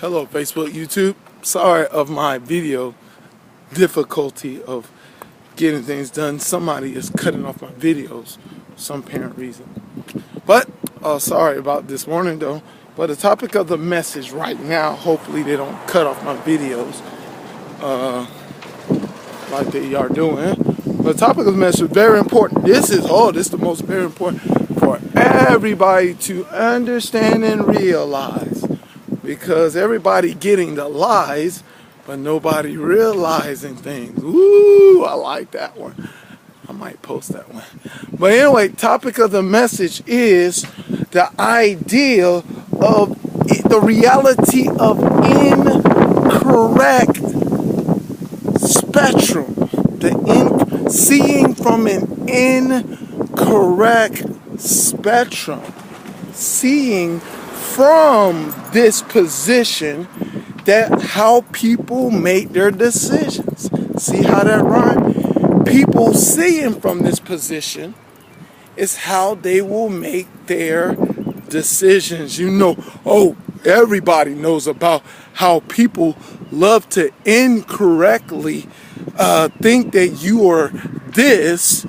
Hello Facebook, YouTube. Sorry of my video difficulty of getting things done. Somebody is cutting off my videos for some apparent reason. But sorry about this morning though. But the topic of the message right now, hopefully they don't cut off my videos like they are doing. But the topic of the message is very important. This is the most very important for everybody to understand and realize. Because everybody getting the lies, but nobody realizing things. Ooh, I like that one. I might post that one. But anyway, topic of the message is the idea of the reality of incorrect spectrum. Seeing from an incorrect spectrum. Seeing from this position that how people make their decisions. See how that rhymes? People seeing from this position is how they will make their decisions. You know, everybody knows about how people love to incorrectly think that you are this,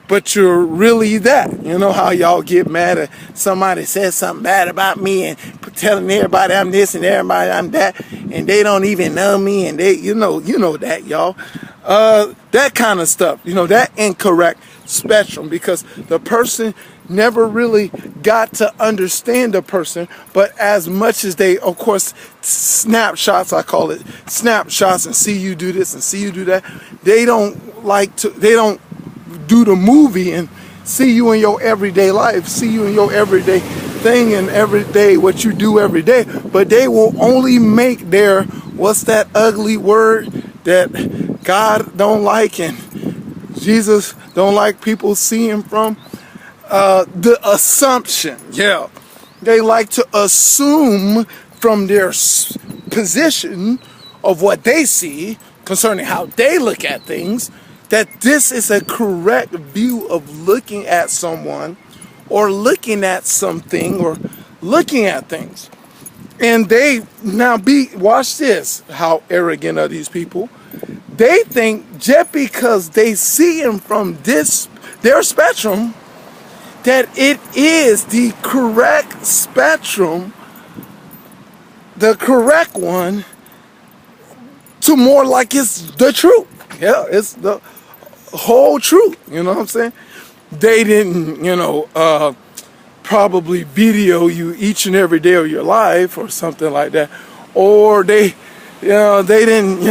but you're really that. You know how y'all get mad at somebody says something bad about me and telling everybody I'm this and everybody I'm that, and they don't even know me, and they, you know that, y'all. That kind of stuff, that incorrect spectrum, because the person never really got to understand the person, but as much as they, of course, snapshots, I call it snapshots, and see you do this and see you do that, they don't do the movie and see you in your everyday life, see you in your everyday thing and every day what you do every day, but they will only make their, what's that ugly word that God don't like and Jesus don't like people seeing from? The assumption. Yeah, they like to assume from their position of what they see concerning how they look at things, that this is a correct view of looking at someone or looking at something or looking at things. And they now watch this, how arrogant are these people? They think just because they see him from their spectrum, that it is the correct spectrum, the correct one, to more like it's the truth. Yeah, it's the whole truth. You know what I'm saying? They didn't, probably video you each and every day of your life or something like that, or they didn't,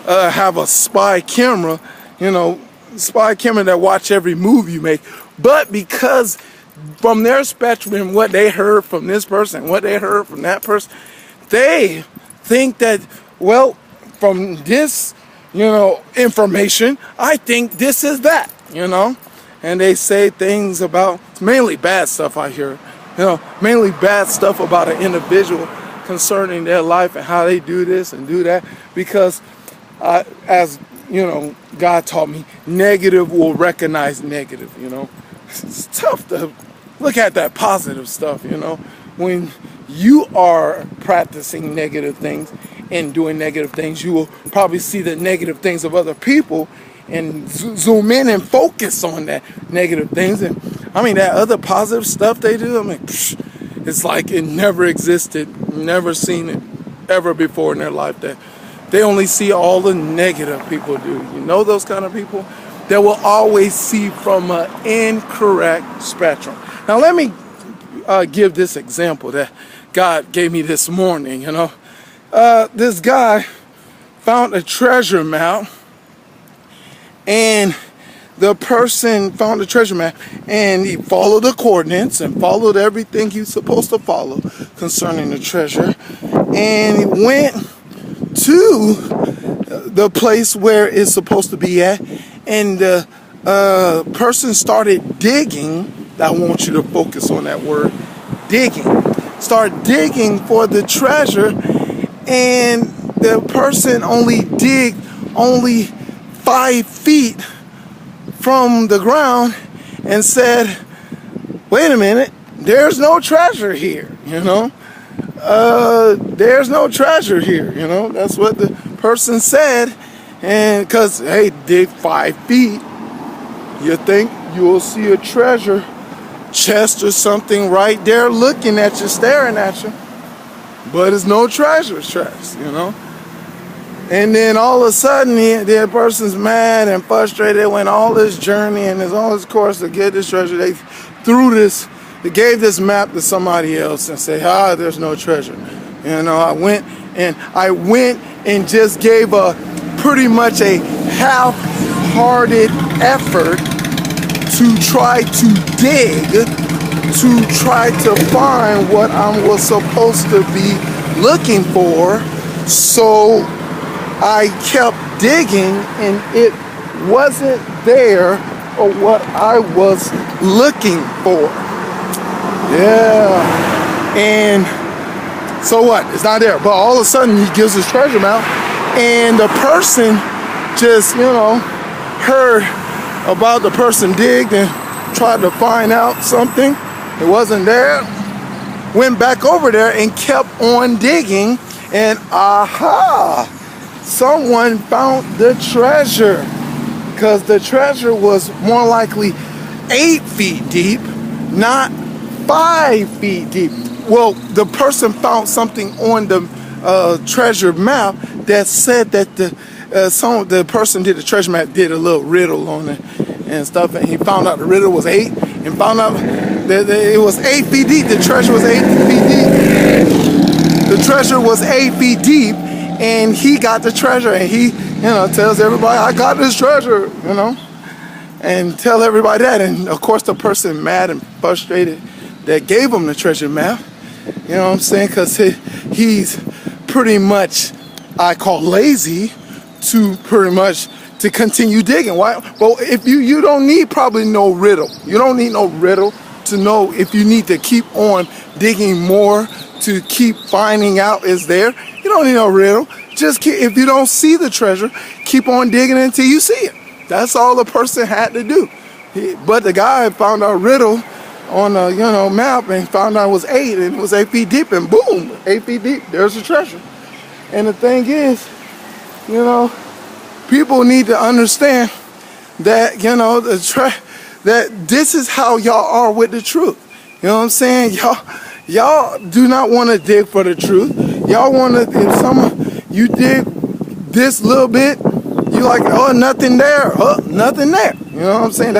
have a spy camera, that watch every move you make. But because from their spectrum and what they heard from this person, what they heard from that person, they think that, well, from this, information, I think this is that, and they say things about, mainly bad stuff I hear, mainly bad stuff about an individual concerning their life and how they do this and do that, because as God taught me, negative will recognize negative. It's tough to look at that positive stuff, when you are practicing negative things and doing negative things, you will probably see the negative things of other people and zoom in and focus on that negative things. And that other positive stuff they do, it's like it never existed, never seen it ever before in their life, that they only see all the negative people do. Those kind of people that will always see from an incorrect spectrum. Now let me give this example that God gave me this morning. This guy found a treasure map, and the person found the treasure map, and he followed the coordinates and followed everything he's supposed to follow concerning the treasure, and he went to the place where it's supposed to be at, and the person started digging. I want you to focus on that word, digging. Start digging for the treasure, and the person only 5 feet from the ground and said, wait a minute, there's no treasure here, there's no treasure here. That's what the person said. And because, hey, dig 5 feet, you think you'll see a treasure chest or something right there looking at you, staring at you. But it's no treasure chest, And then all of a sudden, the person's mad and frustrated. They went all this journey and there's all this course to get this treasure. They gave this map to somebody else and say, there's no treasure. I went and just gave pretty much a half-hearted effort to try to dig, to try to find what I was supposed to be looking for. So I kept digging and it wasn't there or what I was looking for. Yeah. And so what? It's not there. But all of a sudden he gives his treasure map and the person just, heard about the person digged and tried to find out something. It wasn't there. Went back over there and kept on digging and someone found the treasure, because the treasure was more likely 8 feet deep, not 5 feet deep. Well, the person found something on the treasure map that said that the person did the treasure map, did a little riddle on it and stuff, and he found out the riddle was 8 and found out that it was 8 feet deep. The treasure was 8 feet deep. The treasure was 8 feet deep. And he got the treasure, and he, tells everybody, I got this treasure, and tell everybody that. And of course, the person mad and frustrated that gave him the treasure map, because he's pretty much, I call lazy, to continue digging. Why? Well, if you don't need probably no riddle. You don't need no riddle to know if you need to keep on digging more to keep finding out is there. You don't need no riddle. Just if you don't see the treasure, keep on digging until you see it. That's all the person had to do. But the guy found a riddle on a map and found out it was 8 and it was 8 feet deep, and boom, 8 feet deep, there's the treasure. And the thing is, people need to understand that that this is how y'all are with the truth. You know what I'm saying? Y'all do not want to dig for the truth. Y'all want to, if you dig this little bit, you like, nothing there, nothing there. You know what I'm saying?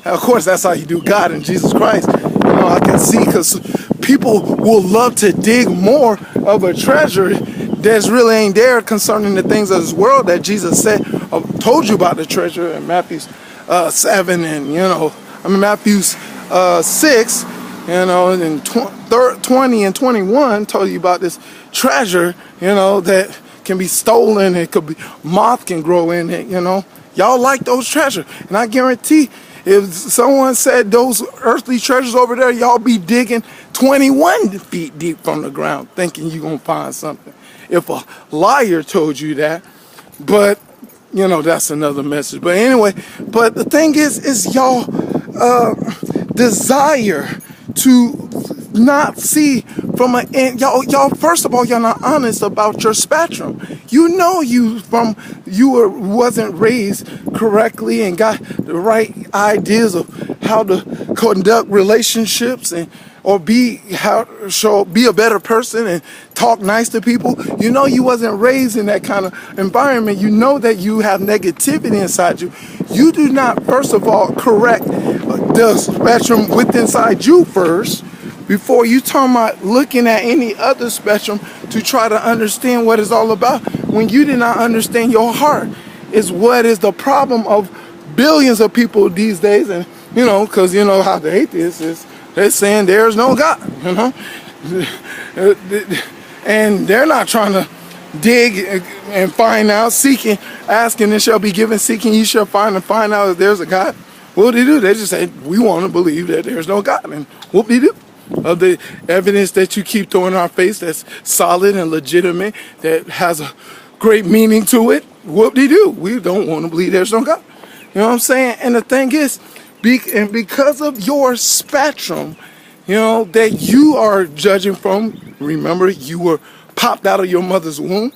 Of course, that's how you do God and Jesus Christ. I can see, because people will love to dig more of a treasure that's really ain't there concerning the things of this world that Jesus said, told you about the treasure in Matthew 7 and, Matthew 6. And 20 and 21 told you about this treasure, that can be stolen. It could be, moth can grow in it, Y'all like those treasures. And I guarantee if someone said those earthly treasures over there, y'all be digging 21 feet deep from the ground thinking you're going to find something. If a liar told you that, but, that's another message. But anyway, but the thing is y'all desire to not see from an end. Y'all first of all, you're not honest about your spectrum. You wasn't raised correctly and got the right ideas of how to conduct relationships or be a better person and talk nice to people. You wasn't raised in that kind of environment. You know that you have negativity inside you. You do not, first of all, correct the spectrum within inside you first, before you talking about looking at any other spectrum to try to understand what it's all about. When you did not understand your heart is what is the problem of billions of people these days. And because how the atheist is, they're saying there's no God, and they're not trying to dig and find out, seeking, asking and shall be given, seeking you shall find, and find out if there's a God. What do? They just say, we want to believe that there's no God, and whoop-de-doo. Of the evidence that you keep throwing in our face that's solid and legitimate, that has a great meaning to it, whoop-de-doo. We don't want to believe there's no God. You know what I'm saying? And the thing is, because of your spectrum, that you are judging from. Remember, you were popped out of your mother's womb.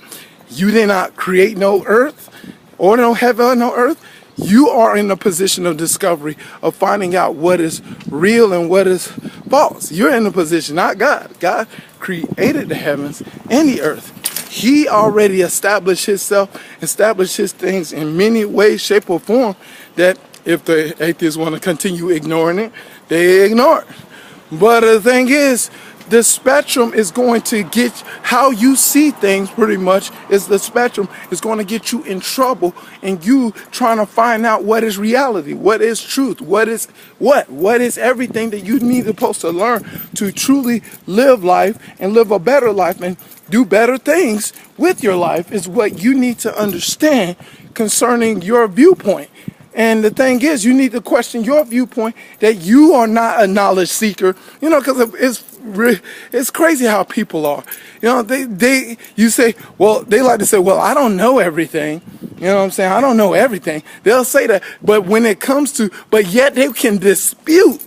You did not create no earth or no heaven or no earth. You are in a position of discovery, of finding out what is real and what is false. You're in a position, not God. God created the heavens and the earth. He already established himself, established his things in many ways, shape, or form, that if the atheists want to continue ignoring it, they ignore it. But the thing is, the spectrum is going to get how you see things. Pretty much is the spectrum is going to get you in trouble, and you trying to find out what is reality, what is truth, what is everything that you need supposed to learn to truly live life and live a better life and do better things with your life, is what you need to understand concerning your viewpoint. And the thing is, you need to question your viewpoint, that you are not a knowledge seeker, because it's crazy how people are. You say, well, they like to say, well, I don't know everything. You know what I'm saying? I don't know everything. They'll say that, but when it comes to, but yet they can dispute.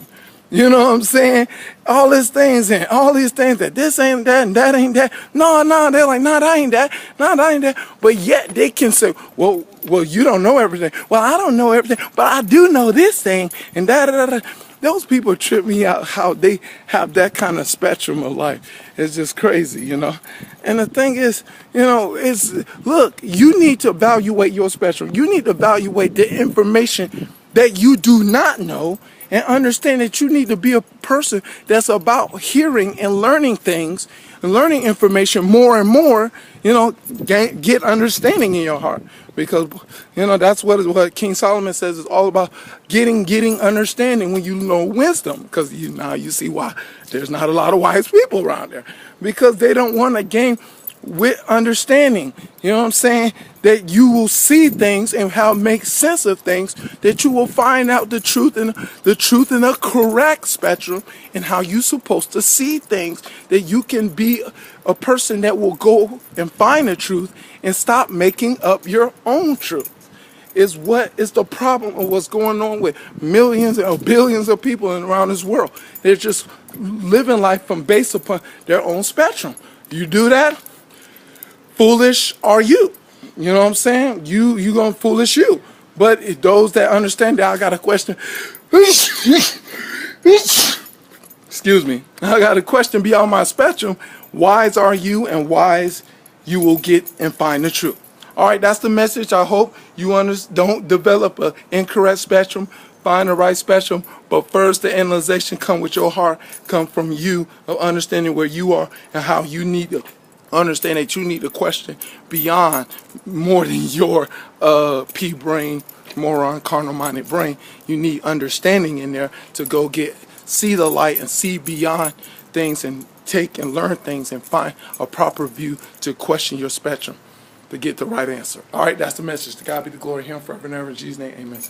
You know what I'm saying? All these things that this ain't that and that ain't that. No, they're like, no, that ain't that. No, that ain't that. But yet they can say, well, you don't know everything. Well, I don't know everything, but I do know this thing and that. Those people trip me out, how they have that kind of spectrum of life. It's just crazy, And the thing is, look, you need to evaluate your spectrum. You need to evaluate the information that you do not know, and understand that you need to be a person that's about hearing and learning things and learning information more and more, get understanding in your heart. Because, that's what King Solomon says is all about, getting understanding when you know wisdom. Because now you see why there's not a lot of wise people around there. Because they don't want to gain with understanding, you know what I'm saying, that you will see things and how make sense of things, that you will find out the truth in a correct spectrum, and how you're supposed to see things, that you can be a person that will go and find the truth and stop making up your own truth. Is what is the problem of what's going on with millions or billions of people around this world. They're just living life from based upon their own spectrum. You do that, foolish are you. You know what I'm saying? You gonna foolish you. But those that understand that, I got a question. Excuse me. I got a question beyond my spectrum. Wise are you, and wise you will get and find the truth. All right, that's the message. I hope you don't develop an incorrect spectrum. Find the right spectrum. But first, the analyzation come with your heart, come from you, of understanding where you are and how you need to understand that you need to question beyond more than your pea brain, moron, carnal-minded brain. You need understanding in there to go see the light and see beyond things and take and learn things and find a proper view to question your spectrum to get the right answer. All right, that's the message. To God be the glory, him forever and ever. In Jesus' name, amen.